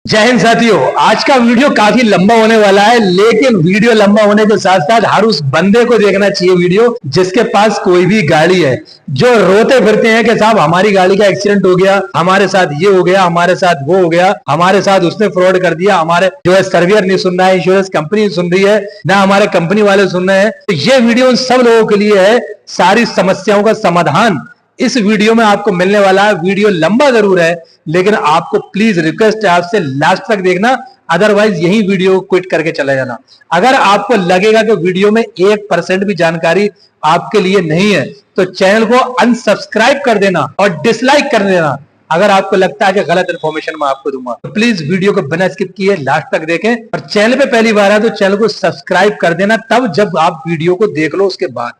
जय हिंद साथियों। आज का वीडियो काफी लंबा होने वाला है, लेकिन वीडियो लंबा होने के साथ साथ हर उस बंदे को देखना चाहिए वीडियो जिसके पास कोई भी गाड़ी है, जो रोते फिरते हैं कि साहब हमारी गाड़ी का एक्सीडेंट हो गया, हमारे साथ ये हो गया, हमारे साथ वो हो गया, हमारे साथ उसने फ्रॉड कर दिया, हमारे जो है सर्वियर नहीं सुन रहा है, इंश्योरेंस कंपनी सुन रही है ना, हमारे कंपनी वाले सुन रहे हैं। तो ये वीडियो उन सब लोगों के लिए है, सारी समस्याओं का समाधान इस वीडियो में आपको मिलने वाला है। वीडियो लंबा जरूर है, लेकिन आपको प्लीज रिक्वेस्ट है आपसे लास्ट तक देखना, अदरवाइज यही वीडियो क्विट करके चले जाना। अगर आपको लगेगा कि वीडियो में 1% भी जानकारी आपके लिए नहीं है तो चैनल को अनसब्सक्राइब कर देना और डिसलाइक कर देना। अगर आपको लगता है कि गलत इन्फॉर्मेशन मैं आपको दूंगा तो प्लीज वीडियो को बिना स्किप किए लास्ट तक देखें, और चैनल पे पहली बार है तो चैनल को सब्सक्राइब कर देना, तब जब आप वीडियो को देख लो उसके बाद,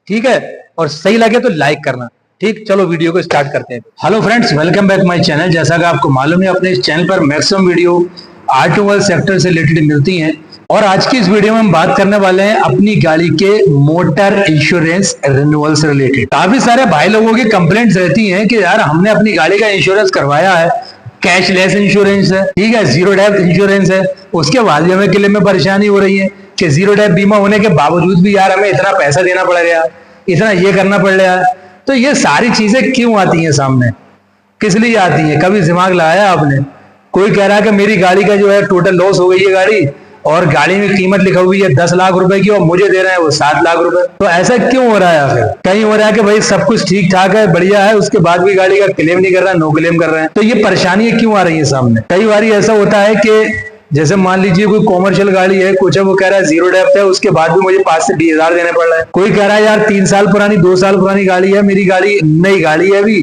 ठीक है। और सही लगे तो लाइक करना, ठीक। चलो वीडियो को स्टार्ट करते हैं। Hello friends, welcome back my channel. जैसा कि आपको मालूम है, अपने इस चैनल पर मैक्सिमम वीडियो ऑटोमोबाइल सेक्टर से रिलेटेड मिलती हैं, और आज की इस वीडियो में हम बात करने वाले हैं अपनी गाड़ी के मोटर इंश्योरेंस रिन्यूअल से रिलेटेड। काफी सारे भाई लोगों की कंप्लेंट्स रहती हैं कि यार हमने अपनी गाड़ी का इंश्योरेंस करवाया है, कैशलेस इंश्योरेंस है, ठीक है, जीरो डेप्थ इंश्योरेंस है, उसके बाद भी हमें क्लेम में परेशानी हो रही है कि जीरो डेप्थ बीमा होने के बावजूद भी यार हमें इतना पैसा देना पड़ गया, इतना ये करना पड़ रहा है। तो ये सारी चीजें क्यों आती हैं सामने, किस लिए आती हैं, कभी दिमाग लगाया आपने? कोई कह रहा है कि मेरी गाड़ी का जो है टोटल लॉस हो गई है गाड़ी, और गाड़ी में कीमत लिखा हुई है 10 लाख रुपए की और मुझे दे रहे हैं वो 7 लाख रुपए। तो ऐसा क्यों हो रहा है आखिर? कहीं हो रहा है कि भाई सब कुछ ठीक ठाक है, बढ़िया है, उसके बाद भी गाड़ी का क्लेम नहीं कर रहा है, नो क्लेम कर रहे हैं। तो ये परेशानियां क्यों आ रही है सामने? कई बार ऐसा होता है कि जैसे मान लीजिए कोई कॉमर्शियल गाड़ी है, कुछ है, वो कह रहा है जीरो डेप्थ है, उसके बाद भी मुझे 5 से 20 हजार देने पड़ रहा है। कोई कह रहा है यार 3 साल पुरानी 2 साल पुरानी गाड़ी है, मेरी गाड़ी नई गाड़ी है, अभी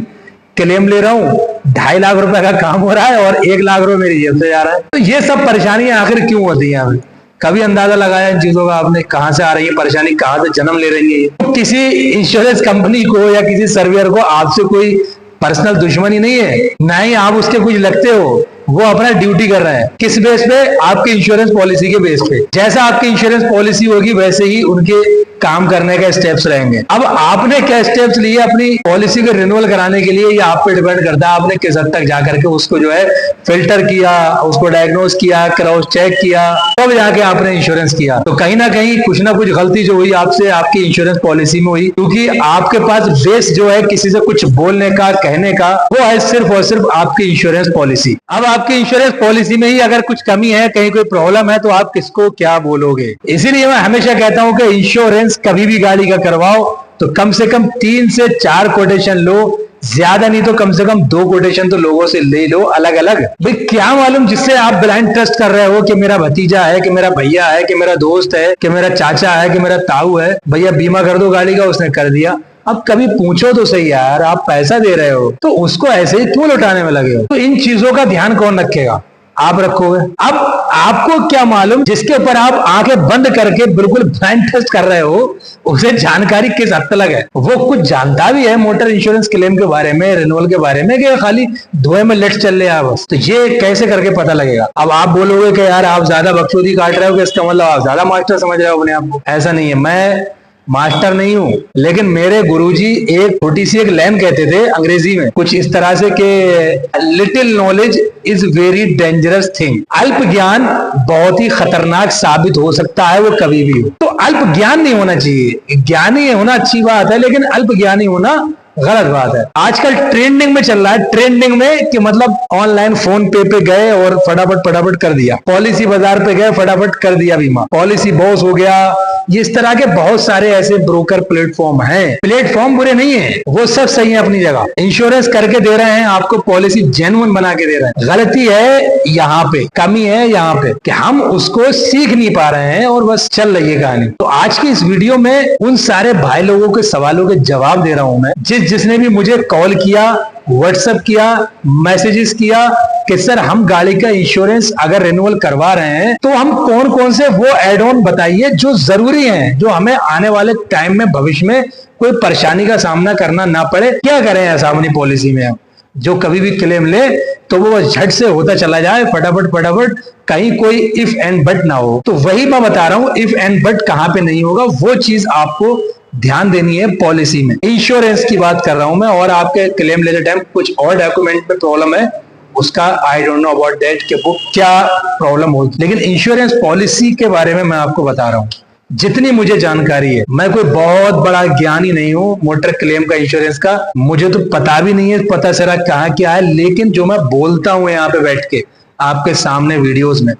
क्लेम ले रहा हूँ, 2.5 लाख रुपए का काम हो रहा है और 1 लाख रुपए मेरी जेब से जा रहा है। तो ये सब परेशानियां आखिर क्यों होती है? हमें कभी अंदाजा लगाया इन चीजों का आपने? कहां से आ रही है परेशानी, कहां से जन्म ले रही है? तो किसी इंश्योरेंस कंपनी को या किसी सर्वियर को आपसे कोई पर्सनल दुश्मनी नहीं है, ना ही आप उसके कुछ लगते हो, वो अपना ड्यूटी कर रहे हैं। किस बेस पे? आपकी इंश्योरेंस पॉलिसी के बेस पे। जैसा आपकी इंश्योरेंस पॉलिसी होगी वैसे ही उनके काम करने का स्टेप्स रहेंगे। अब आपने क्या स्टेप्स लिए अपनी पॉलिसी को रिन्यूअल कराने के लिए, ये आप पे डिपेंड करता है आपने किस हद तक जाकर के उसको जो है फिल्टर किया, उसको डायग्नोज किया, क्रॉस चेक किया, तब जाके आपने इंश्योरेंस किया। तो कहीं ना कुछ गलती जो हुई आपसे आपकी इंश्योरेंस पॉलिसी में हुई, क्योंकि आपके पास बेस जो है किसी से कुछ बोलने का, कहने का, वो है सिर्फ और सिर्फ आपकी इंश्योरेंस पॉलिसी। अब आपकी इंश्योरेंस पॉलिसी में ही अगर कुछ कमी है, कहीं कोई प्रॉब्लम है, तो आप किसको क्या बोलोगे? इसीलिए मैं हमेशा कहता हूं कि इंश्योरेंस कभी भी गाड़ी का करवाओ तो कम से कम 3 से 4 कोटेशन लो, ज्यादा नहीं तो कम से कम 2 कोटेशन तो लोगों से ले लो अलग अलग। भाई क्या मालूम जिससे आप ब्लाइंड ट्रस्ट कर रहे हो कि मेरा भतीजा है, कि मेरा भैया है, कि मेरा दोस्त है, कि मेरा चाचा है, कि मेरा ताऊ है, भैया बीमा कर दो गाड़ी का, उसने कर दिया। अब कभी पूछो तो सही यार, आप पैसा दे रहे हो तो उसको ऐसे ही क्यों लौटाने में लगे हो? तो इन चीजों का ध्यान कौन रखेगा? आप रखोगे। अब आपको क्या मालूम जिसके ऊपर आप आंखें बंद करके बिल्कुल ब्लाइंड टेस्ट कर रहे हो, उसे जानकारी किस हद तक है? वो कुछ जानता भी है मोटर इंश्योरेंस क्लेम के बारे में, रिन्यूअल के बारे में, कि खाली धोए में लेट चल रहे हैं बस? तो ये कैसे करके पता लगेगा? अब आप बोलोगे कि यार आप ज्यादा बकचोदी काट रहे हो, कि इसका मतलब आप ज्यादा मास्टर समझ रहे हो अपने आप को। ऐसा नहीं है, मैं मास्टर नहीं हूं, लेकिन मेरे गुरुजी एक छोटी सी एक लाइन कहते थे अंग्रेजी में, कुछ इस तरह से कि little knowledge is very dangerous thing. अल्प ज्ञान बहुत ही खतरनाक साबित हो सकता है, वो कभी भी हो। तो अल्प ज्ञान नहीं होना चाहिए, ज्ञानी होना अच्छी बात है, लेकिन अल्प ज्ञानी होना गलत बात है। आजकल ट्रेंडिंग में चल रहा है, ट्रेंडिंग में कि मतलब ऑनलाइन फोन पे गए और फटाफट कर दिया, पॉलिसी बाजार पे गए फटाफट कर दिया बीमा, पॉलिसी बॉस हो गया। ये इस तरह के बहुत सारे ऐसे ब्रोकर प्लेटफॉर्म हैं। प्लेटफॉर्म बुरे नहीं है, वो सब सही है अपनी जगह, इंश्योरेंस करके दे रहे हैं आपको, पॉलिसी जेन्युइन बना के दे रहे हैं। गलती है यहाँ पे, कमी है यहाँ पे कि हम उसको सीख नहीं पा रहे हैं और बस चल रही है कहानी। तो आज की इस वीडियो में उन सारे भाई लोगों के सवालों के जवाब दे रहा हूं मैं, जिसने भी मुझे कॉल किया, व्हाट्सएप किया, मैसेजेस किया कि सर हम गाड़ी का इंश्योरेंस अगर रिन्यूअल करवा रहे हैं तो हम कौन कौन से वो एड ऑन बताइए जो जरूरी हैं, जो हमें आने वाले टाइम में भविष्य में कोई परेशानी का सामना करना ना पड़े। क्या करें ऐसा अपनी पॉलिसी में हम, जो कभी भी क्लेम ले तो वो झट से होता चला जाए, फटाफट, कहीं कोई इफ एंड बट ना हो। तो वही मैं बता रहा हूं, इफ एंड बट कहां पे नहीं होगा, वो चीज आपको ध्यान देनी है पॉलिसी में। इंश्योरेंस की बात कर रहा हूं मैं, और आपके क्लेम लेते टाइम कुछ और डॉक्यूमेंट में प्रॉब्लम है उसका I don't know about that कि वो क्या प्रॉब्लम होगी। लेकिन इंश्योरेंस पॉलिसी के बारे में मैं आपको बता रहा हूँ जितनी मुझे जानकारी है। मैं कोई बहुत बड़ा ज्ञानी नहीं हूँ मोटर क्लेम का, इंश्योरेंस का मुझे तो पता भी नहीं है, पता चला कहाँ क्या है। लेकिन जो मैं बोलता हूँ यहाँ पे बैठ के आपके सामने वीडियोस में,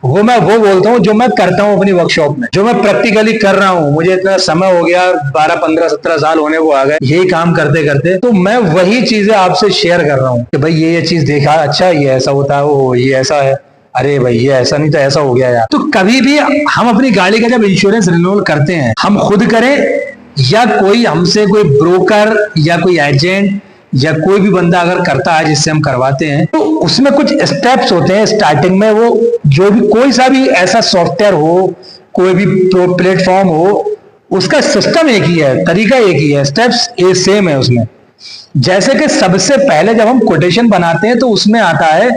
वो मैं वो बोलता हूँ जो मैं करता हूँ अपनी वर्कशॉप में, जो मैं प्रैक्टिकली कर रहा हूँ। मुझे इतना समय हो गया, 12 15 17 साल होने को आ गए यही काम करते करते, तो मैं वही चीजें आपसे शेयर कर रहा हूँ कि भाई ये चीज देखा, अच्छा ये ऐसा होता है, वो ये ऐसा है, अरे भाई ये ऐसा नहीं तो ऐसा हो गया यार। तो कभी भी हम अपनी गाड़ी का जब इंश्योरेंस रिन्यूअल करते हैं, हम खुद करें या कोई हमसे कोई ब्रोकर या कोई एजेंट या कोई भी बंदा अगर करता है जिससे हम करवाते हैं, तो उसमें कुछ स्टेप्स होते हैं स्टार्टिंग में। वो जो भी कोई सा भी ऐसा सॉफ्टवेयर हो, कोई भी प्लेटफॉर्म हो, उसका सिस्टम एक ही है, तरीका एक ही है, स्टेप्स ए सेम है उसमें। जैसे कि सबसे पहले जब हम कोटेशन बनाते हैं तो उसमें आता है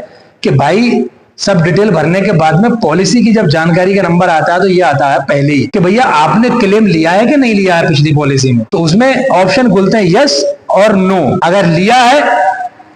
कि भाई सब डिटेल भरने के बाद में पॉलिसी की जब जानकारी का नंबर आता है तो ये आता है पहले ही कि भैया आपने क्लेम लिया है कि नहीं लिया है पिछली पॉलिसी में। तो उसमें ऑप्शन खुलते हैं यस और नो। अगर लिया है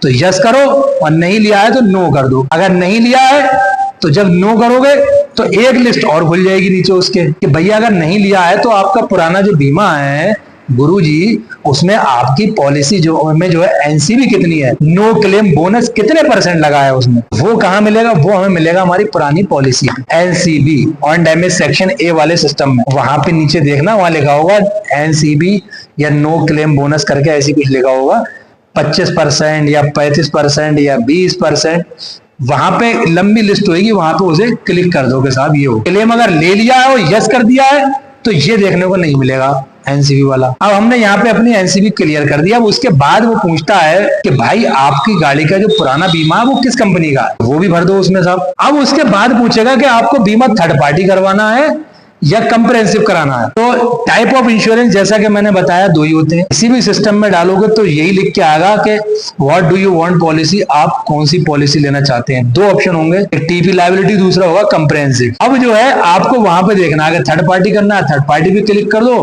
तो यस करो और नहीं लिया है तो नो कर दो। अगर नहीं लिया है तो जब नो करोगे तो एक लिस्ट और खुल जाएगी नीचे उसके कि भैया अगर नहीं लिया है तो आपका पुराना जो बीमा है गुरुजी, उसमें आपकी पॉलिसी जो है एनसीबी कितनी है, नो क्लेम बोनस कितने % लगा है उसमें, वो कहाँ मिलेगा? वो हमें मिलेगा हमारी पुरानी policy NCB on damage section A वाले सिस्टम में। वहां पे नीचे देखना, वहां लिखा होगा एनसीबी या नो क्लेम बोनस करके ऐसी कुछ लिखा होगा, 25% या 35% या 20%। वहां पे लंबी लिस्ट होगी, वहां पे उसे क्लिक कर दोगे साहब ये हो। क्लेम अगर ले लिया है और यस कर दिया है तो ये देखने को नहीं मिलेगा एनसीबी वाला। अब हमने यहाँ पे अपनी एनसीबी क्लियर कर दिया। उसके बाद वो पूछता है कि भाई आपकी गाड़ी का जो पुराना बीमा है वो किस कंपनी का है, वो भी भर दो उसमें साहब। अब उसके बाद पूछेगा कि आपको बीमा थर्ड पार्टी करवाना है या कंप्रहेंसिव कराना है। तो टाइप ऑफ इंश्योरेंस जैसा कि मैंने बताया दो ही होते हैं। किसी भी सिस्टम में डालोगे तो यही लिख के आएगा कि what do you want policy, आप कौन सी पॉलिसी लेना चाहते हैं। दो ऑप्शन होंगे, एक टीपी लायबिलिटी, दूसरा होगा कंप्रहेंसिव। अब जो है आपको वहां पे देखना है, थर्ड पार्टी करना है थर्ड पार्टी भी क्लिक कर दो,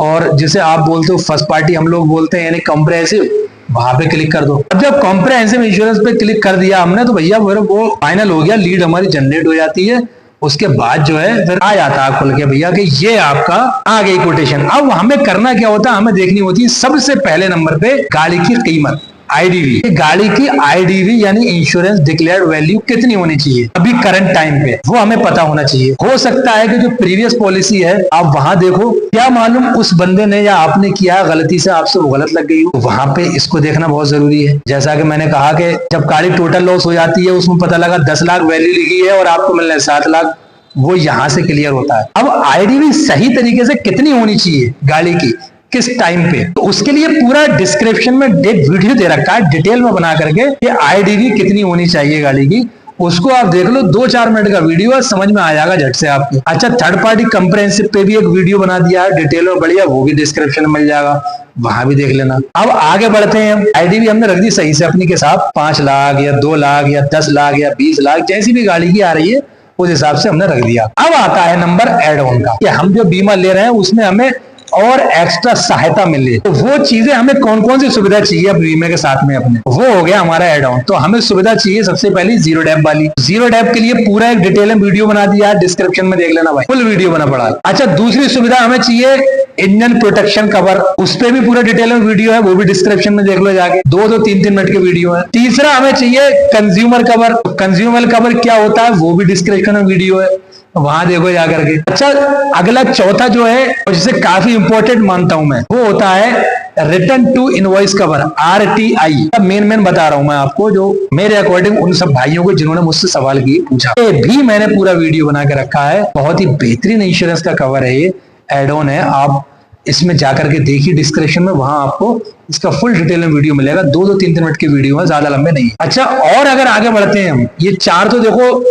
और जिसे आप बोलते हो फर्स्ट पार्टी हम लोग बोलते हैं यानी कंप्रहेंसिव, वहां पे क्लिक कर दो। अब जब कॉम्प्रहेंसिव इंश्योरेंस पे क्लिक कर दिया हमने तो भैया वो फाइनल हो गया, लीड हमारी जनरेट हो जाती है। उसके बाद जो है फिर आ जाता है खुल के भैया कि ये आपका आ गई कोटेशन। अब हमें करना क्या होता है, हमें देखनी होती है सबसे पहले नंबर पे गाड़ी की कीमत, आईडीवी। गाड़ी की आईडीवी यानी इंश्योरेंस डिक्लेयर्ड वैल्यू कितनी होनी चाहिए अभी करंट टाइम पे, वो हमें पता होना चाहिए। हो सकता है कि जो प्रीवियस पॉलिसी है आप वहां देखो, क्या मालूम उस बंदे ने या आपने किया गलती से आपसे वो गलत लग गई हो, तो वहां पे इसको देखना बहुत जरूरी है। जैसा कि मैंने कहा कि जब गाड़ी टोटल लॉस हो जाती है, उसमें पता लगा 10 लाख वैल्यू लिखी है और आपको मिलना है 7 लाख, वो यहां से क्लियर होता है। अब आईडीवी सही तरीके से कितनी होनी चाहिए गाड़ी की, किस टाइम पे, तो उसके लिए पूरा डिस्क्रिप्शन में एक वीडियो दे रखा है डिटेल में बना करके कि आईडीवी कितनी होनी चाहिए गाड़ी की। उसको आप देख लो, 2-4 मिनट का वीडियो है, समझ में आ जाएगा झट से आपको। अच्छा, थर्ड पार्टी कंप्रहेंसिव पे भी एक वीडियो बना दिया है डिटेल और बढ़िया, वो भी डिस्क्रिप्शन में मिल जाएगा, वहां भी देख लेना। अब आगे बढ़ते हैं। आईडीवी हमने रख दी सही से अपनी के साथ, 5 लाख या 2 लाख या 10 लाख या 20 लाख, जैसी भी गाड़ी की आ रही है उस हिसाब से हमने रख दिया। अब आता है नंबर एड ऑन का कि हम जो बीमा ले रहे हैं उसमें हमें और एक्स्ट्रा सहायता मिले, तो वो चीजें हमें कौन कौन सी सुविधा चाहिए अब बीमे के साथ में अपने, वो हो गया हमारा एड ऑन। तो हमें सुविधा चाहिए सबसे पहली जीरो डेप वाली। जीरो डेप के लिए पूरा एक डिटेल में वीडियो बना दिया है, डिस्क्रिप्शन में देख लेना भाई, फुल वीडियो बना पड़ा। अच्छा, दूसरी सुविधा हमें चाहिए इंजन प्रोटेक्शन कवर, उस पर भी पूरा डिटेल में वीडियो है, वो भी डिस्क्रिप्शन में देख लो जाके, 2-3 मिनट के वीडियो है। तीसरा हमें चाहिए कंज्यूमर कवर। कंज्यूमर कवर क्या होता है वो भी डिस्क्रिप्शन में वीडियो है, वहां देखो जाकर के। अच्छा, अगला चौथा जो है और जिसे काफी इंपॉर्टेंट मानता हूं मैं, वो होता है return to invoice cover, RTI। मेन बता रहा हूं मैं आपको, जो मेरे अकॉर्डिंग उन सब भाइयों को जिन्होंने मुझसे सवाल किए पूछा, ये भी मैंने पूरा वीडियो बना के रखा है। बहुत ही बेहतरीन इंश्योरेंस का कवर है, ये एड ऑन है, आप इसमें जाकर के देखिए डिस्क्रिप्शन में, वहां आपको इसका फुल डिटेल में वीडियो मिलेगा। 2-3 मिनट की वीडियो है, ज्यादा लंबे नहीं। अच्छा, और अगर आगे बढ़ते हैं हम, ये 4 तो देखो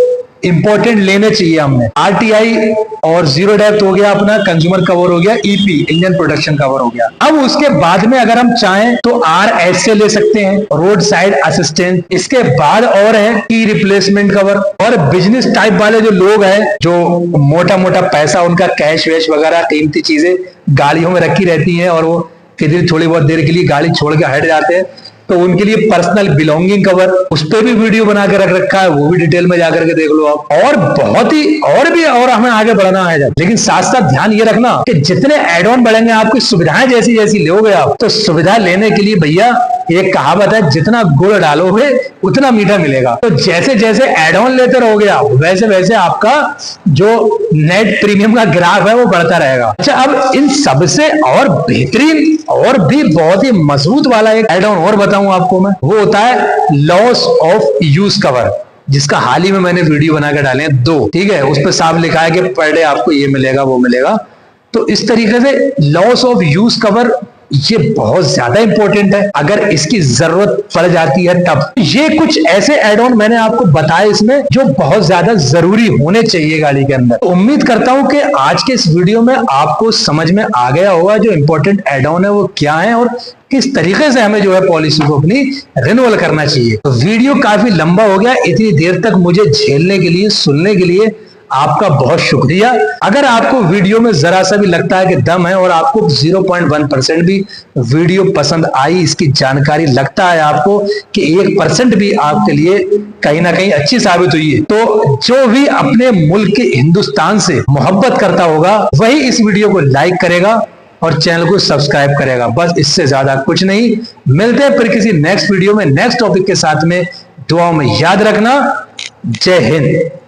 इंपॉर्टेंट लेने चाहिए हमने, RTI और जीरो डेप्थ हो गया अपना, कंज्यूमर कवर हो गया, EP इंजन प्रोटेक्शन कवर हो गया। अब उसके बाद में अगर हम चाहें तो RSA ले सकते हैं, रोड साइड असिस्टेंट। इसके बाद और है की रिप्लेसमेंट कवर। और बिजनेस टाइप वाले जो लोग हैं, जो मोटा मोटा पैसा उनका कैश वैश वगैरह कीमती चीजें गाड़ियों में रखी रहती हैं और वो किसी थोड़ी बहुत देर के लिए गाड़ी छोड़ के हट जाते हैं, तो उनके लिए पर्सनल बिलोंगिंग कवर, उस पर भी वीडियो बना के रख रखा है, वो भी डिटेल में जाकर के देख लो आप। और बहुत ही और हमें आगे बढ़ना है, लेकिन साथ साथ ध्यान ये रखना कि जितने एड ऑन बढ़ेंगे, आपकी सुविधाएं जैसी जैसी लोगे आप, तो सुविधा लेने के लिए भैया एक कहावत है, जितना गुड़ डालोगे उतना मीठा मिलेगा। तो जैसे जैसे एड ऑन लेते रहोगे आप, वैसे वैसे आपका जो नेट प्रीमियम का ग्राफ है वो बढ़ता रहेगा। अच्छा, अब इन सबसे और बेहतरीन और भी बहुत ही मजबूत वाला एक एड ऑन और बताऊं आपको मैं, वो होता है लॉस ऑफ यूज कवर, जिसका हाल ही में मैंने वीडियो बनाकर डाले हैं 2, ठीक है। उस पर साफ लिखा है कि पर डे आपको ये मिलेगा वो मिलेगा। तो इस तरीके से लॉस ऑफ यूज कवर ये बहुत ज्यादा इंपॉर्टेंट है, अगर इसकी जरूरत पड़ जाती है तब। ये कुछ ऐसे एड ऑन मैंने आपको बताए इसमें जो बहुत ज्यादा जरूरी होने चाहिए गाड़ी के अंदर। तो उम्मीद करता हूं कि आज के इस वीडियो में आपको समझ में आ गया होगा जो इंपॉर्टेंट एड ऑन है वो क्या है और किस तरीके से हमें जो है पॉलिसी को अपनी रिन्यूअल करना चाहिए। तो वीडियो काफी लंबा हो गया, इतनी देर तक मुझे झेलने के लिए, सुनने के लिए आपका बहुत शुक्रिया। अगर आपको वीडियो में जरा सा भी लगता है कि दम है और आपको 0.1% भी वीडियो पसंद आई, इसकी जानकारी लगता है आपको कि 1% भी आपके लिए कहीं ना कहीं अच्छी साबित हुई है, तो जो भी अपने मुल्क के हिंदुस्तान से मोहब्बत करता होगा वही इस वीडियो को लाइक करेगा और चैनल को सब्सक्राइब करेगा। बस इससे ज्यादा कुछ नहीं। मिलते हैं फिर किसी नेक्स्ट वीडियो में नेक्स्ट टॉपिक के साथ में। दुआओं में याद रखना। जय हिंद।